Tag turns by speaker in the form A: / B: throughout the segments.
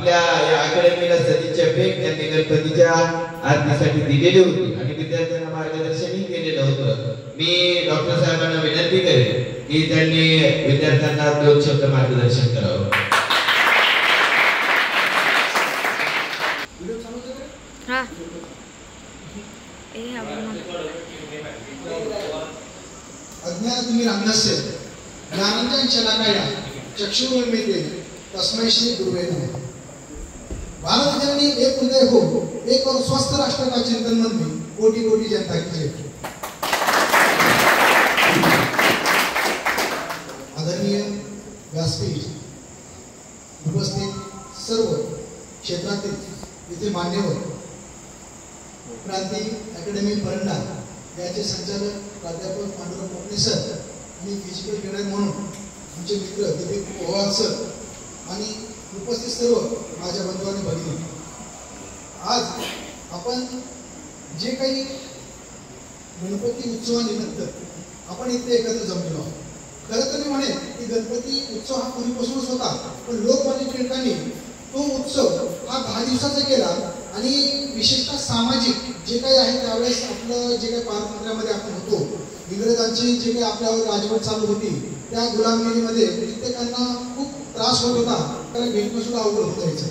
A: आपल्या या अकॅडमीला सदिच्छा भेट त्यांनी गणपतीच्या आरतीसाठी दिलेली होती आणि विद्यार्थ्यांना मार्गदर्शनही केलेलं होतं। मी डॉक्टर साहेबांना विनंती करेन की त्यांनी विद्यार्थ्यांना 2 शब्द मार्गदर्शन करावं।
B: अज्ञानतिमिरान्धस्य ज्ञानांजन शलाकया चक्षुरुन्मीलिते तस्मै श्री गुरुवे नमः। भारत जननी एक हृदय हो, एक और स्वस्थ राष्ट्र का चिंतन मन में कोटि कोटि जनता की जय। आदरणीय व्यासपीठ उपस्थित सर्व क्षेत्रातील इथे मान्यवर, क्रांती अकॅडमी परंडा याचे संचालक प्राध्यापक पांडुरंग मोकणे सर आणि फिजिकल ट्रेनर म्हणून आमचे मित्र दिलीप पवार सर आणि उपस्थित सर्व माझ्या बंधू आणि भगिनी, आज आपण जे काही गणपती उत्सवानिमित्त आपण इथे एकत्र जमलेलो आहोत। खरं तर मी म्हणेन की गणपती उत्सव हा पूर्वीपासूनच होता, पण लोकमान्य टिळकांनी तो उत्सव हा 10 दिवसाचा केला आणि विशेषतः सामाजिक जे काही आहे त्यावेळेस आपलं जे काही पारतंत्र्यामध्ये आपण होतो, इंग्रजांची जे काही आपल्यावर राजवट चालू होती त्या गुलामगिरीमध्ये प्रत्येकांना खूप त्रास होत होता, त्याला भेटणं सुद्धा अवघड होत जायचं।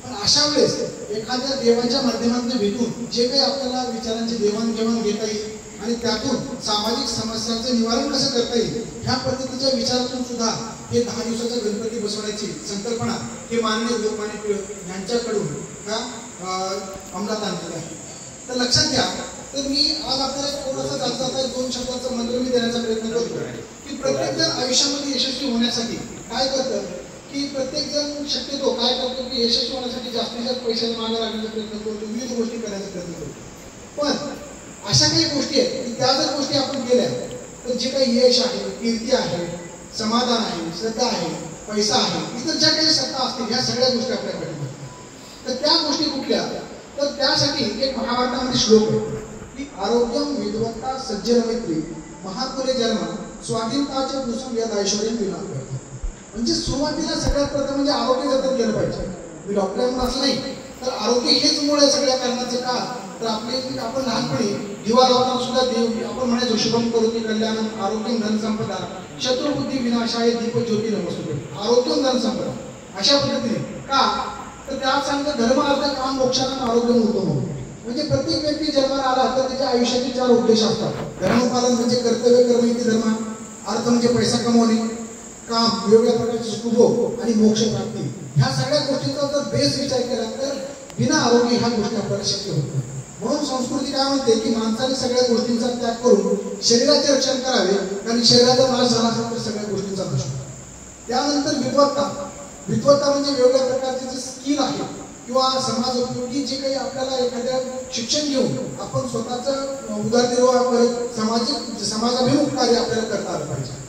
B: पण अशा वेळेस एखाद्या देवाच्या माध्यमातून भेटून जे काही आपल्याला विचारांची देवाणघेवाण घेता येईल आणि त्यातून सामाजिक समस्यांचं निवारण कसं करता येईल ह्या पद्धतीच्या विचारातून सुद्धा हे 10 दिवसाचा गणपती बसवण्याची संकल्पना हे माननीय लोकमान्य टिळक यांच्याकडून अंमलात आणलेली आहे। तर लक्षात घ्या, तर मी आज आपल्याला थोडासा जाता 2 शब्दाचा मंत्र मी देण्याचा प्रयत्न करतो की प्रत्येक जण आयुष्यामध्ये यशस्वी होण्यासाठी काय करतं, की प्रत्येक जण शक्यतो काय करतो की यशस्वी होण्यासाठी जास्तीत जास्त पैसे मागे लागण्याचा प्रयत्न करतो, विविध गोष्टी करण्याचा प्रयत्न करतो। पण अशा काही गोष्टी आहेत की त्या जर गोष्टी आपण केल्या तर जे काही यश आहे, कीर्ती आहे, समाधान आहे, श्रद्धा आहे, पैसा आहे, इतर ज्या काही सत्ता असतील ह्या सगळ्या गोष्टी आपल्याकडे मिळतात। तर त्या गोष्टी कुठल्या, तर त्यासाठी एक महाभारतामध्ये श्लोक आहे की आरोग्यम विद्वत्ता सज्जन मैत्री महापुरे जन्म स्वाधीनताचे कुसुम या ऐश्वर्य विलाप करतात। म्हणजे सुरुवातीला सगळ्यात प्रथम म्हणजे आरोग्य जतन केलं पाहिजे। मी डॉक्टर म्हणून असं नाही, तर आरोग्य हेच मूळ आहे सगळ्या कारणाचं। का तर आपण लहानपणी दिवा लावताना सुद्धा देव आपण म्हणायचो शुभम करोति कल्याणम आरोग्यम धन संपदा शत्रुबुद्धी विनाशाय दीप ज्योती नमस्ते। आरोग्यम धन संपदा अशा पद्धतीने का तर त्यात सांगतं धर्म अर्थ काम मोक्षानं आरोग्य उत्तम होतं। म्हणजे प्रत्येक व्यक्ती जन्माला आला तर त्याच्या आयुष्याचे 4 उद्देश असतात। धर्मपालन म्हणजे कर्तव्य कर्म इति धर्म, अर्थ म्हणजे पैसा कमवणे, काम वेगवेगळ्या प्रकारचे सुखभोग आणि मोक्ष प्राप्ती। ह्या सगळ्या गोष्टींचा जर बेस विचार केला तर बिना आरोग्य ह्या गोष्टी आपल्याला शक्य होत नाही। म्हणून संस्कृती काय म्हणते की माणसाने सगळ्या गोष्टींचा त्याग करून शरीराचे रक्षण करावे, कारण शरीराचा नाश झाला असेल तर सगळ्या गोष्टींचा नाश होतो। त्यानंतर विद्वत्ता म्हणजे वेगवेगळ्या प्रकारचे जे स्किल आहे किंवा समाज उपयोगी जे काही आपल्याला एखाद्या शिक्षण घेऊन आपण स्वतःचा उदरनिर्वाह करत समाजाभिमुख कार्य आपल्याला करता आलं पाहिजे।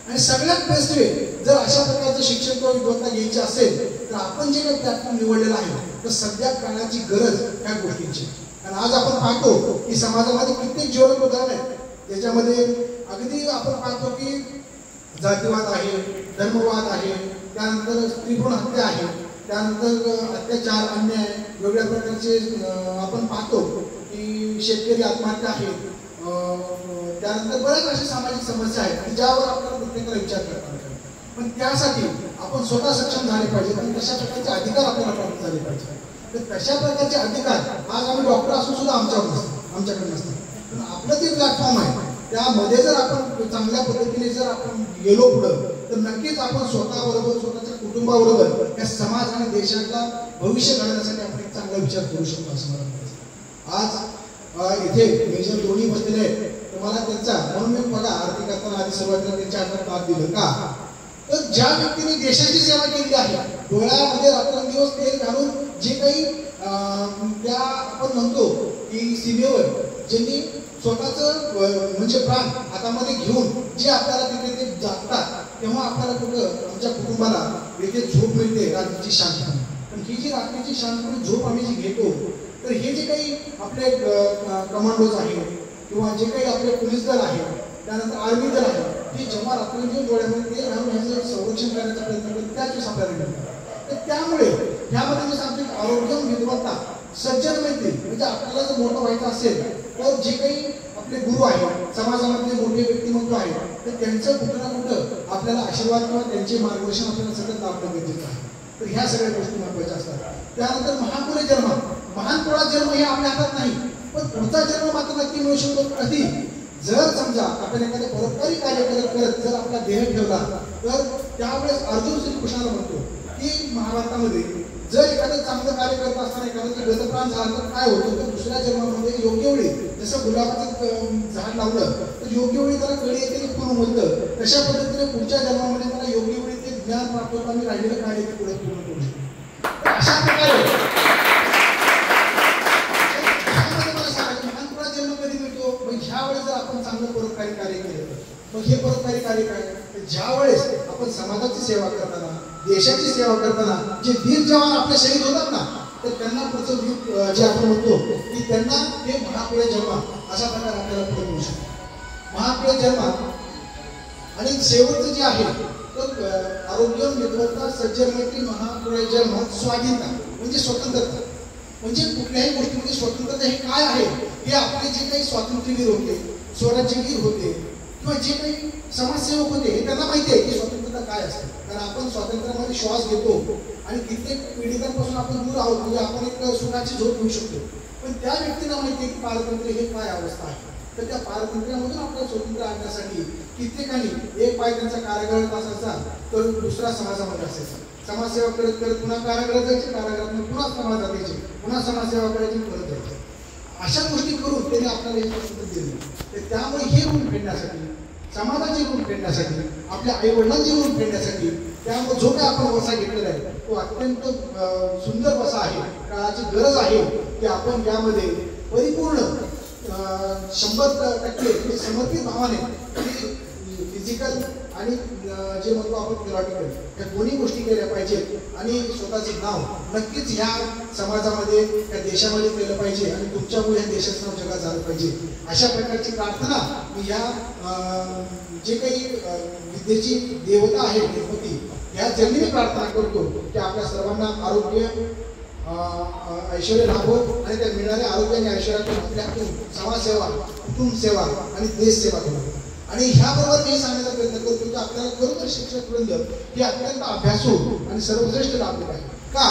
B: आणि सगळ्यात बेस्ट वे जर अशा प्रकारचं शिक्षण किंवा विद्वत्ता घ्यायची असेल तर आपण जे काही प्लॅटफॉर्म निवडलेला आहे तर सध्या काळाची गरज ह्या गोष्टींची। आणि आज आपण पाहतो की समाजामध्ये कित्येक ज्वलंत उदाहरण आहेत, त्याच्यामध्ये अगदी आपण पाहतो की जातीवाद आहे, धर्मवाद आहे, त्यानंतर स्त्रीभ्रूण हत्या आहे, त्यानंतर अत्याचार, अन्याय, वेगवेगळ्या प्रकारचे आपण पाहतो की शेतकरी आत्महत्या आहेत, त्यानंतर बऱ्याच अशा सामाजिक समस्या आहेत की ज्यावर आपल्याला प्रत्येकाला विचार करावा लागेल। पण त्यासाठी आपण स्वतः सक्षम झाले पाहिजे आणि तशा प्रकारचे अधिकार आपल्याला प्राप्त झाले पाहिजे। तर तशा प्रकारचे अधिकार आज आम्ही डॉक्टर असून सुद्धा आमच्याकडे नसतात, पण आपलं जे प्लॅटफॉर्म आहे त्यामध्ये जर आपण चांगल्या पद्धतीने जर आपण गेलो पुढं तर नक्कीच आपण स्वतःबरोबर स्वतःच्या कुटुंबाबरोबर या समाज आणि देशातला भविष्य घडवण्यासाठी आपण एक चांगला विचार करू शकतो असं मला वाटतं। आज इथे मेजर दोन्ही बसलेले आहेत, तर मला त्यांचा म्हणून मी बघा आरती करताना आधी सुरुवातीला त्यांच्या हातात हात दिलं का तर ज्या व्यक्तीने देशाची सेवा केली आहे, डोळ्यामध्ये रात्रंदिवस तेल घालून जे काही त्या आपण म्हणतो की सीमेवर ज्यांनी स्वतःचं म्हणजे प्राण हातामध्ये घेऊन जे आपल्याला तिथे ते जागतात तेव्हा आपल्याला कुठं आमच्या कुटुंबाला इथे झोप मिळते रात्रीची शांतपणे। पण ही जी रात्रीची शांतपणे झोप आम्ही जी घेतो तर हे जे काही आपले कमांडोज आहेत किंवा जे काही आपले पोलीस दल आहे, त्यानंतर आर्मी दल आहे, ती जेव्हा रात्री डोळ्यामध्ये तेल घालून ह्याचं संरक्षण करण्याचा प्रयत्न करतात त्याच वेळेस आपल्याला मिळतात। तर त्यामुळे ह्यामध्ये मी सांगतो की आरोग्य विद्वत्ता सज्जन मैत्री, म्हणजे आपल्याला जर मोठं व्हायचं असेल तर जे काही आपले गुरु आहेत, समाजामधले मोठे व्यक्तिमत्व आहेत, तर त्यांचं कुठं ना कुठं आपल्याला आशीर्वाद किंवा त्यांचे मार्गदर्शन आपल्याला सतत लाभणं गरजेचं आहे. तर ह्या सगळ्या गोष्टी महत्वाच्या असतात. त्यानंतर महापुरे जन्म, महान कुळात जन्म हे आपल्या हातात नाही, पण पुढचा जन्म मात्र नक्की मिळू शकतो कधी, जर समजा आपण एखादं परोपकारी कार्य करत करत जर आपला देह ठेवला, तर त्यावेळेस अर्जुन श्रीकृष्णाला म्हणतो की महाभारतामध्ये जर एखादं चांगलं कार्य करत असताना एखाद्याचं गतप्राण झालं तर काय होतं, तर दुसऱ्या जन्मामध्ये योग्य वेळी जसं गुलाबाचं झाड लावलं तर योग्य वेळी त्याला कळी येते की पूर्ण होतं, तशा पद्धतीने पुढच्या जन्मामध्ये त्याला योग्य वेळी ते ज्ञान प्राप्त होतं आणि राहिलेलं कार्य ते पुढे पूर्ण करू शकतो. तर अशा प्रकारे मला सांगायचं महानपुरात जन्म कधी मिळतो, मग ह्या वेळेस जर आपण चांगलं परोपकारी कार्य केलं, मग हे परोपकारी कार्य काय, ज्या वेळेस आपण समाजाची सेवा करताना, देशाची सेवा करताना जे वीर जवान आपले शहीद होतात ना, तर त्यांना पुढचं वीर जे आपण म्हणतो की त्यांना हे महापुरे जन्म अशा प्रकारे आपल्याला पुढे मिळू शकतो. महापुरे जन्म आणि शेवटचं जे आहे तर आरोग्य विद्वत्ता सज्जन मैत्री महापुरे जन्म स्वाधीनता म्हणजे स्वतंत्रता, म्हणजे कुठल्याही गोष्टीमध्ये स्वतंत्रता हे काय आहे, हे आपले जे काही स्वातंत्र्यवीर होते, स्वराज्यवीर होते किंवा जे काही समाजसेवक होते हे त्यांना माहिती आहे की स्वतंत्रता काय असते. कारण आपण स्वातंत्र्यामध्ये श्वास घेतो आणि कित्येक पिढीपासून आपण दूर आहोत, म्हणजे आपण एक सुखाची झोप घेऊ शकतो, पण त्या व्यक्तीला माहिती आहे की पारतंत्र्य हे काय अवस्था आहे. तर त्या पारतंत्र्यामधून आपल्याला स्वतंत्र आणण्यासाठी कित्येकांनी एक पाय त्यांचा कारागृहात असायचा तर दुसरा समाजामध्ये असायचा, समाजसेवा करत करत पुन्हा कारागृहात जायचे, कारागृहातून पुन्हा समाजात यायचे, पुन्हा समाजसेवा करायची, परत जायचे. अशा गोष्टी करून त्यांनी आपल्याला हे स्वातंत्र्य दिले. तर त्यामुळे हे ऋण फेडण्यासाठी, समाजाचे ऋण फेडण्यासाठी, आपल्या आईवडिलांचे ऋण फेडण्यासाठी, त्यामुळे जो काही आपण वसा घेतलेला आहे तो अत्यंत सुंदर वसा आहे. काळाची गरज आहे की आपण त्यामध्ये परिपूर्ण 100% समर्पित भावाने फिजिकल आणि जे म्हणतो आपण थिओरिटिकल या दोन्ही गोष्टी केल्या पाहिजेत आणि स्वतःचं नाव नक्कीच ह्या समाजामध्ये या देशामध्ये केलं पाहिजे आणि तुमच्यामुळे या देशाचं नाव जगात झालं पाहिजे. अशा प्रकारची प्रार्थना मी या जे काही विद्येची देवता आहे गणपती या जमिनी प्रार्थना करतो की आपल्या सर्वांना आरोग्य ऐश्वर्य लाभो आणि त्या मिळणाऱ्या आरोग्य आणि ऐश्वर्यातून आपल्यातून समाजसेवा, कुटुंब सेवा आणि देश सेवा करू. आणि ह्याबरोबर मी सांगण्याचा प्रयत्न करतो की आपल्याला खरोखर शिक्षक वृंद हे अत्यंत अभ्यासू आणि सर्वश्रेष्ठ लाभले पाहिजे. का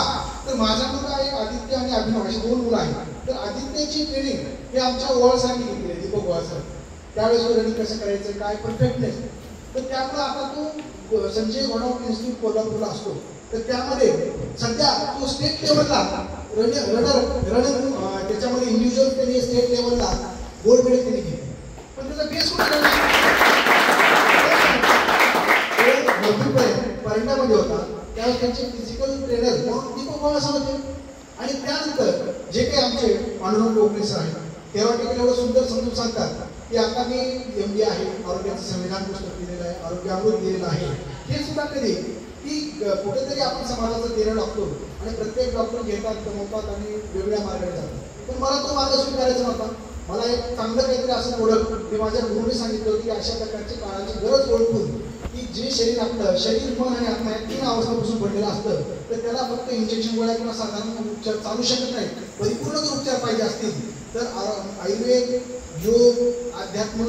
B: तर माझा मुलगा एक आदित्य आणि अभिनव अशी 2 मुलं आहेत. तर आदित्यची ट्रेनिंग हे आमच्या ओवाळसारखी घेतली आहे, दीपक ओवाळसर. त्यावेळेस रनिंग कसं करायचं काय परफेक्टनेस, तर त्यामुळे आता तो संजय घोडावत इन्स्टिट्यूट कोल्हापूरला असतो. तर त्यामध्ये सध्या तो स्टेट लेवलला रनिंग त्याच्यामध्ये इंडिव्हिज्युअल त्यांनी स्टेट लेवलला गोल्ड मेडल त्यांनी घेतले. पण त्याचा बेस कुठे परंड्यामध्ये होता, त्यावेळेस त्यांचे फिजिकल ट्रेनर म्हणून दीपक ओवाळसर होते. आणि त्यानंतर जे काही आमचे पांडुरंग कोकणे सर आहेत थिओरिटिकल एवढं सुंदर समजून सांगतात की आता मी MD आहे, आरोग्याचं संविधान पुस्तक दिलेलं आहे, आरोग्य अमृत दिलेलं आहे. हे सुद्धा कधी की कुठेतरी आपण समाजाचं देणं लागतो आणि प्रत्येक डॉक्टर घेतात, कमवतात आणि वेगवेगळ्या मार्गाने जातात. पण मला तो मार्ग स्वीकारायचा नव्हता. मला एक चांगलं काहीतरी असं ओळख मी माझ्या गुरुने सांगितलं होतं की अशा प्रकारची काळाची गरज ओळखून की जे शरीर आपलं शरीर मन आणि आत्मा या 3 अवस्थांपासून पडलेलं असतं तर त्याला फक्त इंजेक्शन गोळ्या किंवा साधारण उपचार चालू शकत नाही. परिपूर्ण जर उपचार पाहिजे असतील तर आयुर्वेद, योग, अध्यात्म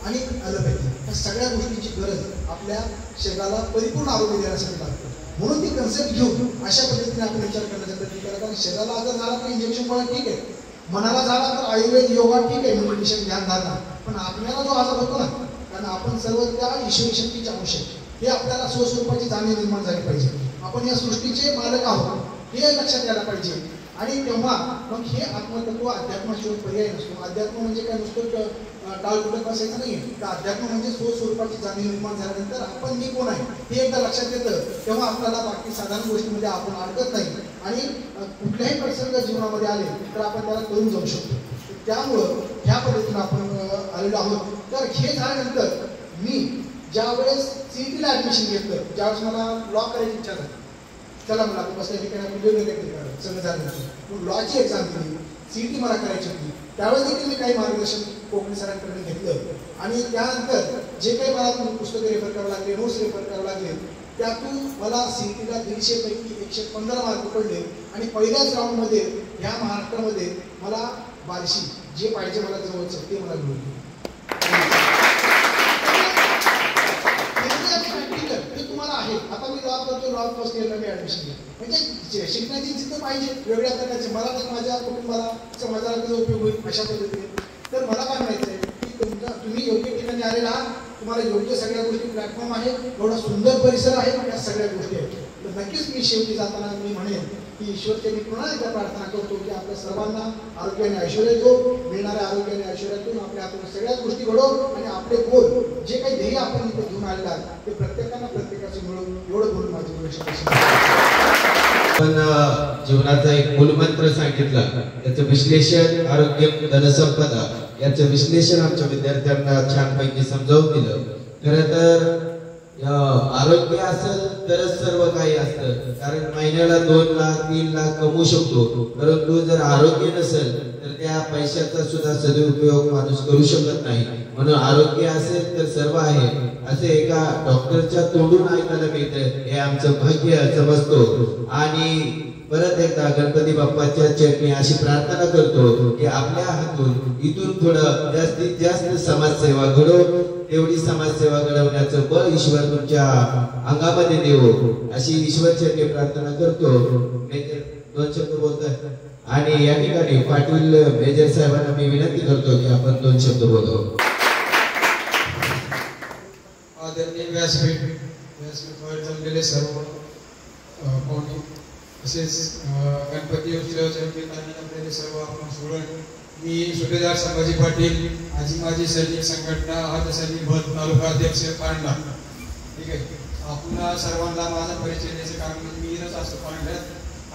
B: आणि ॲलोपॅथी या सगळ्या गोष्टींची गरज आपल्या शरीराला परिपूर्ण आरोग्य देण्यासाठी लागते. म्हणून ती कन्सेप्ट घेऊन अशा पद्धतीने आपण विचार करण्याचा प्रयत्न करा. कारण शरीराला अगर झाला तर इंजेक्शन गोळ्या ठीक आहे, मनाला झाला तर आयुर्वेद योगा ठीक आहे, मेडिटेशन ध्यान धारणा, पण आपल्याला जो आजार होतो ना, कारण आपण सर्व त्या ईश्वरी शक्तीचे अंश हे आपल्याला स्वस्वरूपाची जाणीव निर्माण झाली पाहिजे. आपण या सृष्टीचे मालक आहोत हे लक्षात यायला पाहिजे. आणि तेव्हा मग हे आत्मतत्व अध्यात्माशिवाय पर्याय नसतो. अध्यात्म म्हणजे काय नुसतं टाळकुटत बसायचं नाही, तर अध्यात्म म्हणजे स्वस्वरूपाची जाणीव निर्माण झाल्यानंतर आपण मी कोण आहे हे एकदा लक्षात येतं, तेव्हा आपल्याला बाकी साधारण गोष्टीमध्ये आपण अडकत नाही आणि कुठल्याही प्रसंग जीवनामध्ये आले तर आपण त्याला करून जाऊ शकतो. त्यामुळं ह्या पद्धतीनं आपण आलेलो आहोत. तर हे झाल्यानंतर मी ज्यावेळेस CET ला ॲडमिशन घेतलं, ज्यावेळेस मला लॉ करायची इच्छा झाली, चला मला बसल्या ठिकाणी आपण वेगवेगळे सगळं झालं, लॉची एक्झाम दिली, CET मला करायची होती. त्यावेळेस देखील मी काही मार्गदर्शन कोकणे सरांकडे घेतलं आणि त्यानंतर जे काही मला पुस्तकं रेफर करावं लागले, नोट्स रेफर करावं लागले, त्यातून मला CET ला 150 पैकी 115 मार्क पडले आणि पहिल्याच राऊंडमध्ये ह्या महाराष्ट्रामध्ये मला बार्शी जे पाहिजे मला जवळचं ते मला मिळून ते तुम्हाला आहे. आता मी लॉ करतो, लॉ फर्स्ट इयरला मी ऍडमिशन घेतो. म्हणजे शिकण्याची जिद्द पाहिजे वेगळ्या प्रकारचे. मला तर माझ्या कुटुंबाला समाजाला त्याचा उपयोग होईल अशा पद्धतीने. तर मला काय म्हणायचं आहे की तुम्ही योग्य ठिकाणी आलेला आहात, तुम्हाला योग्य सगळ्या गोष्टी प्लॅटफॉर्म आहे, एवढा सुंदर परिसर आहे, या सगळ्या गोष्टी आहेत. तर नक्कीच मी शेवटी जाताना मी म्हणेन की ईश्वरचे मी पुन्हा एकदा प्रार्थना करतो की आपल्या सर्वांना आरोग्याने ऐश्वर्य देऊ, मिळणाऱ्या आरोग्याने ऐश्वर्यातून आपल्या हातून सगळ्याच गोष्टी घडो आणि आपले गोल जे काही ध्येय आपण इथे घेऊन आलेला आहे ते प्रत्येकाचे मिळून एवढं बोलून माझी गोष्ट.
A: पण जीवनाचा एक मूलमंत्र सांगितला, त्याचं विश्लेषण आरोग्य धनसंपदा याचं विश्लेषण आमच्या विद्यार्थ्यांना छानपैकी समजावून दिलं. खरं तर आरोग्य असेल तरच सर्व काही असतं. कारण महिन्याला 2 लाख 3 लाख कमवू शकतो, परंतु जर आरोग्य नसेल तर त्या पैशाचा सुद्धा सदुपयोग माणूस करू शकत नाही. म्हणून आरोग्य असेल तर सर्व आहे असे एका डॉक्टरच्या तोंडून ऐकायला मिळतं. हे आमचं भाग्य समजतो. आणि परत एकदा गणपती बाप्पाच्या चरणी अशी प्रार्थना करतो की आपल्या हातून इथून थोडं जास्तीत जास्त समाजसेवा घडो, तेवढी समाजसेवा घडवण्याचं बळ ईश्वर तुमच्या अंगामध्ये देवो अशी ईश्वर चरणी प्रार्थना करतो. मेजर 2 शब्द बोलतात आणि या ठिकाणी पाटील मेजर साहेबांना मी विनंती करतो की आपण 2 शब्द बोलावं.
C: आदरणीय व्यासपीठावर जमलेले सर्व पाहुणे, तसेच गणपती उत्सवाच्या निमित्ताने आपल्याला सर्व आपण स्टुडंट, मी सुभेदार संभाजी पाटील, आजी सैनिक संघटना आज सैनिक भट तालुका अध्यक्ष पांडा. ठीक आहे, आपण सर्वांना माझा परिचय द्यायचं कारण मीच असतो पांड्यात.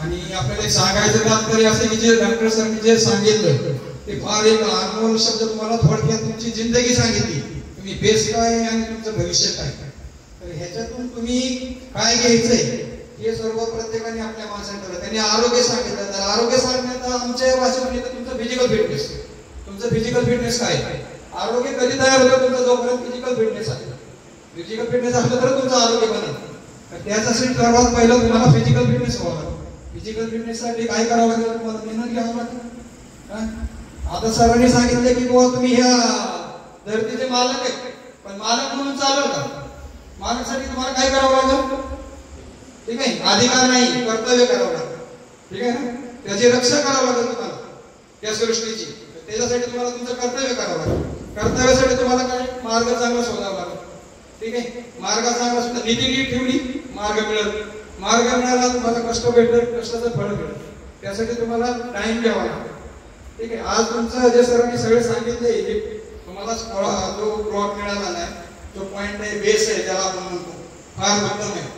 C: आणि आपल्याला एक सांगायचं तात्पर्य असं की जे डॉक्टर सरांनी जे सांगितलं ते फार एक अनमोल शब्द, तुम्हाला थोडक्यात तुमची जिंदगी सांगितली, तुम्ही बेस काय आणि तुमचं भविष्य काय. तर ह्याच्यातून तुम्ही काय घ्यायचंय हे सर्व प्रत्येकाने आपल्या माणसाने ठरवलं. त्यांनी आरोग्य सांगितलं, तर आरोग्य सांगण्यात आमच्या भाषेमध्ये तुमचं फिजिकल फिटनेस, तुमचं फिजिकल फिटनेस काय, आरोग्य कधी तयार होतं तुमचं, जोपर्यंत फिजिकल फिटनेस आहे. फिजिकल फिटनेस असलं तर तुमचं आरोग्य बनेल. तर त्याच्यासाठी सर्वात पहिलं तुम्हाला फिजिकल फिटनेस व्हावं लागेल. फिजिकल फिटनेस साठी काय करावं लागेल, तुम्हाला मेहनत घ्यावं लागेल. आता सरांनी सांगितलं की बुवा तुम्ही ह्या धरतीचे मालक आहे, पण मालक म्हणून चालेल का? मालकासाठी तुम्हाला काय करावं लागेल? ठीक आहे, अधिकार नाही, कर्तव्य करावं लागेल. ठीक आहे ना, त्याची रक्षा करावं लागेल तुम्हाला त्या सृष्टीची. त्याच्यासाठी तुम्हाला तुमचं कर्तव्य करावं लागेल. कर्तव्यासाठी तुम्हाला काय मार्ग चांगला शोधावा लागेल. ठीक आहे, मार्ग चांगला शोधा, नीती नीट ठेवली मार्ग मिळेल. मार्ग मिळाला तुम्हाला कष्ट भेटेल, कष्टाचं फळ भेटेल. त्यासाठी तुम्हाला टाइम द्यावा लागेल. ठीक आहे, आज तुमचं जे सरांनी सगळे सांगितले तुम्हाला जो प्लॉट मिळाला नाही, जो पॉइंट आहे, बेस आहे त्याला आपण म्हणतो, फार उत्तम आहे.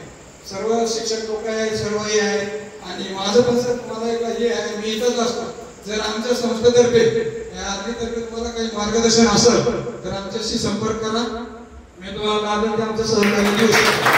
C: सर्व शिक्षक लोक आहे, सर्व हे आहे. आणि माझं पण सर तुम्हाला एक हे आहे, मी इथंच असतो. जर आमच्या संस्थेतर्फे या आर्मीतर्फे तुम्हाला काही मार्गदर्शन असेल तर आमच्याशी संपर्क करा, मी तुम्हाला लागेल ते आमचं सहकार्य देऊ शकतो.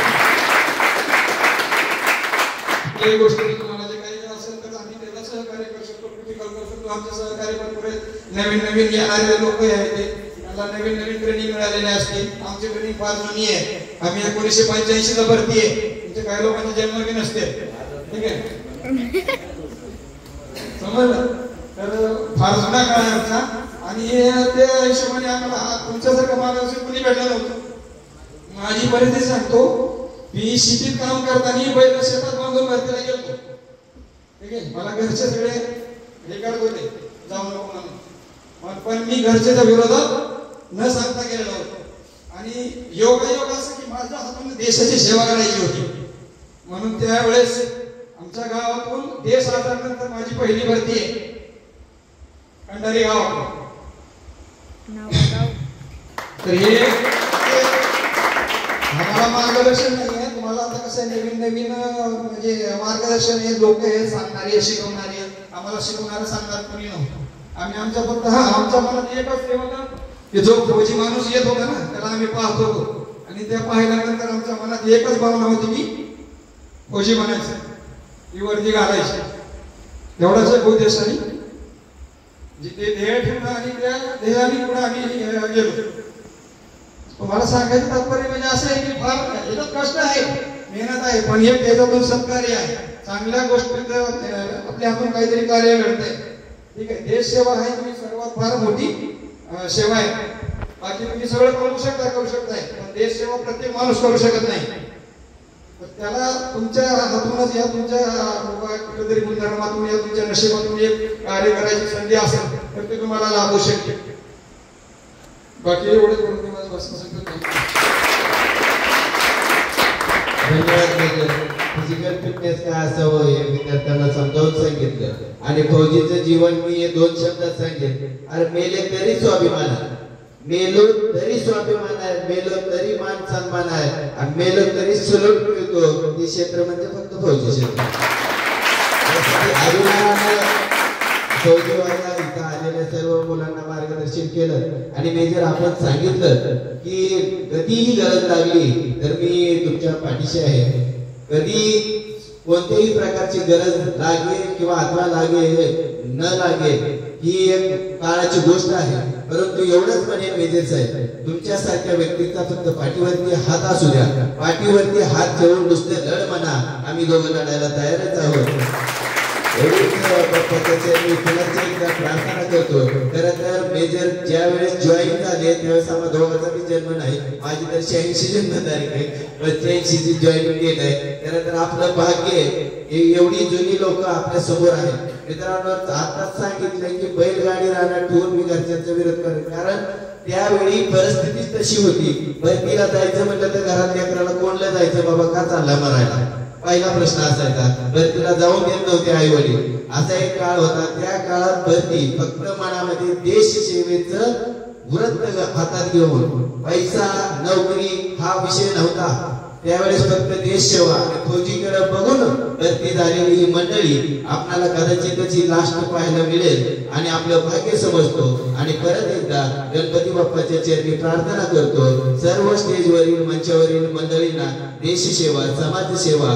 C: काही गोष्टी तुम्हाला जे काही असेल तर आम्ही त्याला सहकार्य करू शकतो, क्रिटिकल करू शकतो. आमचे सहकार्य पण पुढे नवीन येणारे लोक आहेत, त्याला नवीन ट्रेनिंग मिळालेली असते. आमची ट्रेनिंग फार जुनी आहे, आम्ही 1985 ला भरती आहे. म्हणजे काही लोकांचे जन्म बी नसते. ठीक आहे, समजलं? तर फार जुना काळ आहे आमचा. आणि त्या हिशोबाने आम्हाला तुमच्यासारखं मार्गदर्शन कुणी भेटलं नव्हतं. माझी परिस्थिती सांगतो, मी शेतीत काम करताना बैल शेतात बांधून भरतीला गेलो. ठीक आहे, मला घरचे सगळे हे करत होते, जाऊ नको म्हणून, पण मी घरच्याच्या विरोधात न सांगता गेलेलो होतो. आणि योगायोग असं की माझ्या हातून देशाची सेवा करायची होती. म्हणून त्यावेळेस आमच्या गावातून देश आल्यानंतर माझी पहिली भरती आहे कंडारी गावात. तर हे आम्हाला मार्गदर्शन नाही आहे. तुम्हाला आता कसं नवीन म्हणजे मार्गदर्शन हे लोक हे सांगणारे, शिकवणारे, आम्हाला शिकवणारे सांगणार कोणी नव्हतं. आम्ही आमच्या फक्त आमच्या मनात एकच ते होतं की जो फौजी माणूस येत होता ना त्याला आम्ही पाहत होतो. आणि त्या पाहिल्यानंतर आमच्या मनात एकच भावना होती की फौजी बनायचं, ही वर्दी घालायची. तेवढाच एक उद्देश आहे. जिथे ध्येय ठेवलं आणि त्या ध्येयाने पुढे आम्ही गेलो. तुम्हाला सांगायचं तात्पर्य म्हणजे असं आहे की फार याच्यात कष्ट आहे, मेहनत आहे, पण एक त्याच्यातून सत्कार्य आहे. चांगल्या गोष्टीत आपल्या हातून काहीतरी कार्य घडतंय, ठीक आहे. देश सेवा ही तुम्ही सर्वात फार मोठी सेवा आहे. बाकी तुम्ही सगळं करू शकताय, पण देश सेवा प्रत्येक माणूस करू शकत नाही. त्याला तुमच्या हातूनच, या तुमच्या कुठेतरी गुणधर्मातून, या तुमच्या नशिबातून एक कार्य करायची संधी असेल तर ते तुम्हाला लाभू शकते. बाकी एवढंच बोलून मी माझं भाषण संपवतो.
A: धन्यवाद. फिजिकल फिटनेस काय असावं हे विद्यार्थ्यांना समजावून सांगितलं आणि फौजीचं जीवन मी हे 2 शब्दात सांगेन. अरे मेले तरी स्वाभिमान आहे, मेलो तरी स्वाभिमान आहे, मेलो तरी मान सन्मान आहे आणि मेलो तरी सलूट मिळतो. ते क्षेत्र म्हणजे फक्त फौजी क्षेत्र. अभिमानानं फौजी वर्गात इथं आलेल्या सर्व मुलांना मार्गदर्शन केलं आणि मेजर आपण सांगितलं की कधीही गरज लागली तर मी तुमच्या पाठीशी आहे. कधी कोणत्याही प्रकारची गरज लागेल किंवा आत्मा लागेल न लागेल ही एक काळाची गोष्ट आहे. परंतु एवढंच म्हणेन मेजर साहेब, तुमच्यासारख्या व्यक्तीचा फक्त पाठीवरती हात असू द्या, पाठीवरती हात ठेवून नुसते लढ म्हणा, आम्ही दोघं लढायला तयारच आहोत. प्रार्थना करतो. खरं तर मेजर ज्या वेळेस जॉईन झाले त्यावेळेस आम्हाला दोघांचा बी जन्म नाही. माझी तर 86 जन्मतारीख आहे, 85 जॉईन केलंय. खरं तर आपलं भाग्य आहे एवढी जुनी लोक आपल्या समोर आहेत. मित्रांनो, आताच सांगितलंय की बैलगाडी राहणार ठेवून मी घरच्यांचा विरोध करेन, कारण त्यावेळी परिस्थितीच तशी होती. भरतीला जायचं म्हटलं तर घरात लेकराला कोणला जायचं, बाबा का चालला मरायला, पहिला प्रश्न असायचा. भरतीला जाऊन देत नव्हते आई वडील, असा एक काळ होता. त्या काळात भरती फक्त मनामध्ये देश सेवेचं व्रत हातात घेऊन, पैसा नोकरी हा विषय नव्हता. त्यावेळेस फक्त देश सेवा आणि फौजीकडे बघून भरती झालेली ही मंडळी आपल्याला कदाचित त्याची लास्ट पाहायला मिळेल आणि आपलं भाग्य समजतो. आणि परत एकदा गणपती बाप्पाच्या चरणी प्रार्थना करतो सर्व स्टेजवरील मंचावरील मंडळींना देश सेवा, समाज सेवा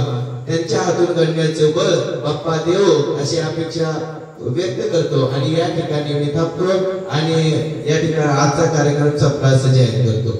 A: त्यांच्या हातून घडण्याचं बळ बाप्पा देव अशी अपेक्षा व्यक्त करतो. आणि या ठिकाणी मी थांबतो आणि या ठिकाणी आजचा कार्यक्रम संपला असं जाहीर करतो.